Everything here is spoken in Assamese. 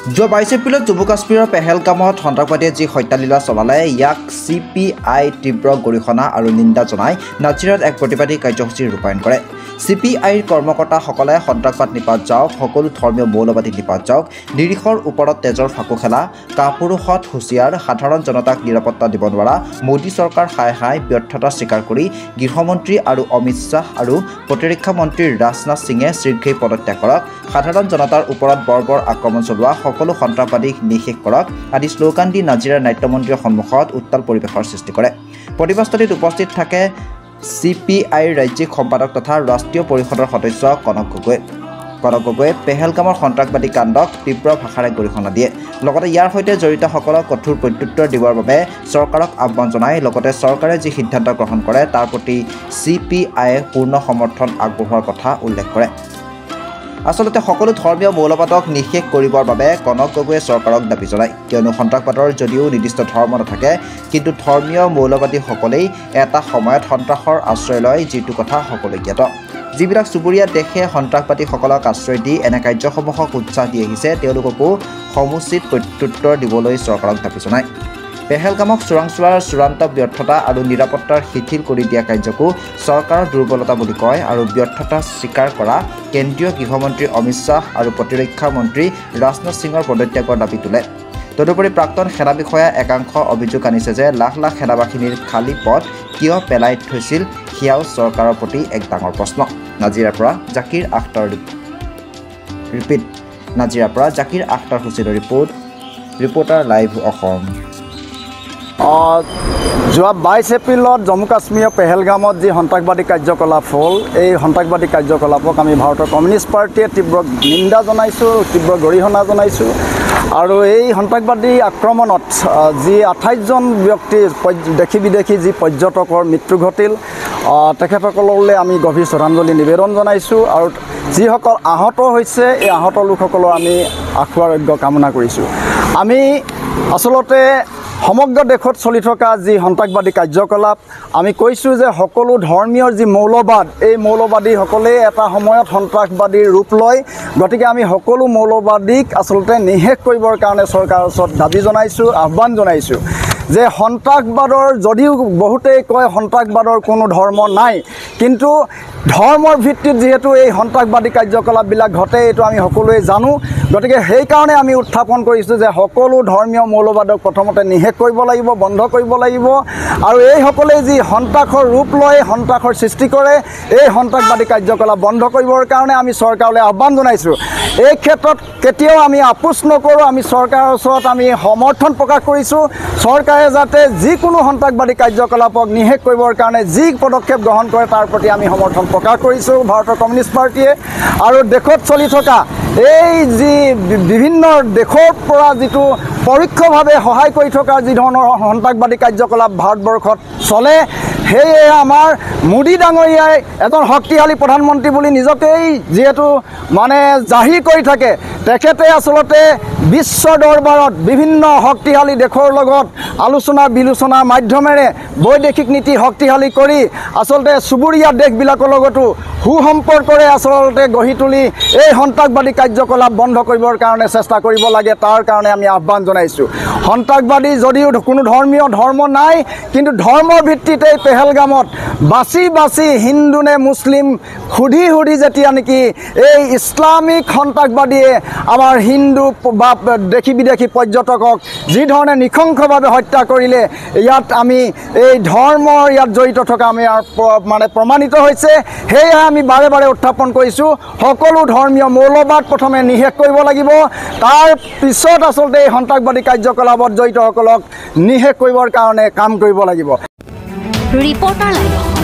যোৱা 22 এপ্ৰিলত জম্মু কাশ্মীৰৰ পেহেলগামত সন্ত্ৰাসবাদীয়ে যি হত্যালীলা চলালে ইয়াক CPI তীব্ৰ গৰিহণা আৰু নিন্দা জনাই নাজিৰাত এক প্ৰতিবাদী কাৰ্যসূচী ৰূপায়ণ কৰে। CPIৰ কৰ্মকৰ্তাসকলে সন্ত্ৰাসবাদ নিপাত যাওক, সকলো ধৰ্মীয় মৌলবাদী নিপাত যাওক, নিৰীহৰ ওপৰত তেজৰ ফাকু খেলা, কাপুৰুষত হুঁচিয়াৰ, সাধাৰণ জনতাক নিৰাপত্তা দিব নোৱাৰা মোদী চৰকাৰ হাই ব্যৰ্থতা স্বীকাৰ কৰি গৃহমন্ত্ৰী আৰু অমিত শ্বাহ আৰু প্ৰতিৰক্ষা মন্ত্ৰী ৰাজনাথ সিঙে শীঘ্ৰেই পদত্যাগ কৰক, সাধাৰণ জনতাৰ ওপৰত বৰ্বৰ আক্ৰমণ চলোৱা সকলো সন্ত্ৰাসবাদীক নিষেধ কৰক আদি শ্লোগান দি নাজিৰাৰ নাট্যমন্দিৰৰ সন্মুখত উত্তাল পৰিৱেশৰ সৃষ্টি কৰে। প্ৰতিবাদস্থলীত উপস্থিত থাকে CPIৰ ৰাজ্যিক সম্পাদক তথা ৰাষ্ট্ৰীয় পৰিষদৰ সদস্য কনক গগৈয়ে পেহেলগামৰ সন্ত্ৰাসবাদী কাণ্ডক তীব্ৰ ভাষাৰে গৰিহণা দিয়ে। লগতে ইয়াৰ সৈতে জড়িতসকলক কঠোৰ প্ৰত্যুত্তৰ দিবৰ বাবে চৰকাৰক আহ্বান জনায়। লগতে চৰকাৰে যি সিদ্ধান্ত গ্ৰহণ কৰে তাৰ প্ৰতি CPIয়ে পূৰ্ণ সমৰ্থন আগবঢ়োৱাৰ কথা উল্লেখ কৰে। আচলতে সকলো ধৰ্মীয় মৌলবাদক নিষেধ কৰিবৰ বাবে কনক গগৈয়ে চৰকাৰক দাবী জনায়, কিয়নো সন্ত্ৰাসবাদৰ যদিও নিৰ্দিষ্ট ধৰ্ম নাথাকে কিন্তু ধৰ্মীয় মৌলবাদীসকলেই এটা সময়ত সন্ত্ৰাসৰ আশ্ৰয় লয়, যিটো কথা সকলোৱে জ্ঞাত। যিবিলাক চুবুৰীয়া দেশে সন্ত্ৰাসবাদীসকলক আশ্ৰয় দি এনে কাৰ্যসমূহক উৎসাহ দি আহিছে তেওঁলোককো সমুচিত প্ৰত্যুত্তৰ দিবলৈ চৰকাৰক দাবী জনায়। পেহেলগামক চোৰাংচোৱাৰ চূড়ান্ত ব্যৰ্থতা আৰু নিৰাপত্তাৰ শিথিল কৰি দিয়া কাৰ্যকো চৰকাৰৰ দুৰ্বলতা বুলি কয় আৰু ব্যৰ্থতা স্বীকাৰ কৰা কেন্দ্ৰীয় গৃহমন্ত্ৰী অমিত শ্বাহ আৰু প্ৰতিৰক্ষা মন্ত্ৰী ৰাজনাথ সিঙৰ পদত্যাগৰ দাবী তোলে। তদুপৰি প্ৰাক্তন সেনা বিষয়া একাংশ অভিযোগ আনিছে যে লাখ লাখ সেনাবাহিনীৰ খালী পদ কিয় পেলাই থৈছিল সেয়াও চৰকাৰৰ প্ৰতি এক ডাঙৰ প্ৰশ্ন। নাজিৰাৰ পৰা জাকিৰ আখতাৰ হুছেইনৰ ৰিপৰ্টাৰ লাইভ অসম। যোৱা 22 এপ্ৰিলত জম্মু কাশ্মীৰৰ পেহেলগামত যি সন্ত্ৰাসবাদী কাৰ্যকলাপ হ'ল, এই সন্ত্ৰাসবাদী কাৰ্যকলাপক আমি ভাৰতৰ কমিউনিষ্ট পাৰ্টীয়ে তীব্ৰ নিন্দা জনাইছোঁ, তীব্ৰ গৰিহণা জনাইছোঁ। আৰু এই সন্ত্ৰাসবাদী আক্ৰমণত যি 28জন ব্যক্তি দেশী বিদেশী যি পৰ্যটকৰ মৃত্যু ঘটিল, তেখেতসকললৈ আমি গভীৰ শ্ৰদ্ধাঞ্জলি নিবেদন জনাইছোঁ আৰু যিসকল আহত হৈছে এই আহত লোকসকলৰ আমি আশু আৰোগ্য কামনা কৰিছোঁ। আমি আচলতে সমগ্ৰ দেশত চলি থকা যি সন্ত্ৰাসবাদী কাৰ্যকলাপ আমি কৈছোঁ যে সকলো ধৰ্মীয় যি মৌলবাদ, এই মৌলবাদীসকলেই এটা সময়ত সন্ত্ৰাসবাদীৰ ৰূপ লয়। গতিকে আমি সকলো মৌলবাদীক আচলতে নিষেধ কৰিবৰ কাৰণে চৰকাৰৰ ওচৰত দাবী জনাইছোঁ, আহ্বান জনাইছোঁ যে সন্ত্ৰাসবাদৰ যদিও বহুতেই কয় সন্ত্ৰাসবাদৰ কোনো ধৰ্ম নাই, কিন্তু ধৰ্মৰ ভিত্তিত যিহেতু এই সন্ত্ৰাসবাদী কাৰ্যকলাপবিলাক ঘটে এইটো আমি সকলোৱে জানো। গতিকে সেইকাৰণে আমি উত্থাপন কৰিছোঁ যে সকলো ধৰ্মীয় মৌলবাদক প্ৰথমতে নিষেধ কৰিব লাগিব, বন্ধ কৰিব লাগিব আৰু এইসকলেই যি সন্ত্ৰাসৰ ৰূপ লয়, সন্ত্ৰাসৰ সৃষ্টি কৰে, এই সন্ত্ৰাসবাদী কাৰ্যকলাপ বন্ধ কৰিবৰ কাৰণে আমি চৰকাৰলৈ আহ্বান জনাইছোঁ। এই ক্ষেত্ৰত কেতিয়াও আমি আপোচ নকৰোঁ, আমি চৰকাৰৰ ওচৰত আমি সমৰ্থন প্ৰকাশ কৰিছোঁ। চৰকাৰে যাতে যিকোনো সন্ত্ৰাসবাদী কাৰ্যকলাপক নিষেধ কৰিবৰ কাৰণে যি পদক্ষেপ গ্ৰহণ কৰে তাৰ প্ৰতি আমি সমৰ্থন প্ৰকাশ কৰিছোঁ ভাৰতৰ কমিউনিষ্ট পাৰ্টীয়ে। আৰু দেশত চলি থকা এই যি বিভিন্ন দেশৰ পৰা যিটো পৰোক্ষভাৱে সহায় কৰি থকা যি ধৰণৰ সন্ত্ৰাসবাদী কাৰ্যকলাপ ভাৰতবৰ্ষত চলে, সেয়ে আমাৰ মোদী ডাঙৰীয়াই এজন শক্তিশালী প্ৰধানমন্ত্ৰী বুলি নিজকেই যিহেতু জাহিৰ কৰি থাকে, তেখেতে আচলতে বিশ্ব দৰবাৰত বিভিন্ন শক্তিশালী দেশৰ লগত আলোচনা বিলোচনাৰ মাধ্যমেৰে বৈদেশিক নীতি শক্তিশালী কৰি আচলতে চুবুৰীয়া দেশবিলাকৰ লগতো সুসম্পৰ্কৰে আচলতে গঢ়ি তুলি এই সন্ত্ৰাসবাদী কাৰ্যকলাপ বন্ধ কৰিবৰ কাৰণে চেষ্টা কৰিব লাগে। তাৰ কাৰণে আমি আহ্বান জনাইছোঁ। সন্ত্ৰাসবাদী যদিও কোনো ধৰ্ম নাই, কিন্তু ধৰ্মৰ ভিত্তিতে পেহেলগামত বাছি হিন্দু নে মুছলিম সুধি যেতিয়া নেকি এই ইছলামিক সন্ত্ৰাসবাদীয়ে আমাৰ হিন্দু বা দেশী বিদেশী পৰ্যটকক যি ধৰণে নৃশংসভাৱে হত্যা কৰিলে, ইয়াত আমি এই ধৰ্মৰ ইয়াত জড়িত থকা আমি প্ৰমাণিত হৈছে। সেয়ে আমি বাৰে বাৰে উত্থাপন কৰিছোঁ সকলো ধৰ্মীয় মৌলবাদ প্ৰথমে নিষেধ কৰিব লাগিব, তাৰ পিছত আচলতে এই সন্ত্ৰাসবাদী কাৰ্যকলাপত জড়িতসকলক নিষেধ কৰিবৰ কাৰণে কাম কৰিব লাগিব। Reporter live.